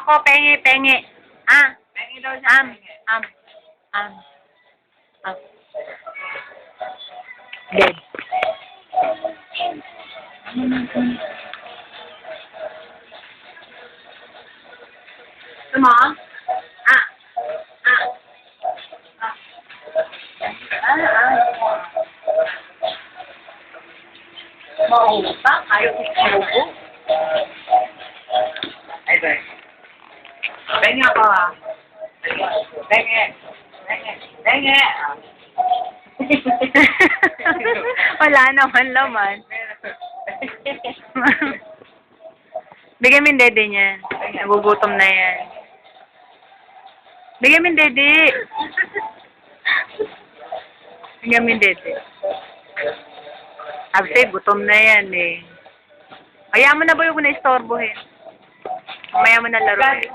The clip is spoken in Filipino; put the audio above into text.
Ako, pengi. Ah, Pengi daw siya. am. Dead. Gusto mo? Mautang, ayaw ko sinubo. Ay, sorry. Pengi ako ah. Pengi. Wala naman laman. Bigyan mo yung dede niya. Nagugutom na yan. Bigyan mo yung dede. Bigyan mo yung dede. Sabi, gutom na yan eh. Kaya mo na ba yung na-istorbohin? Mamaya mo na laruin.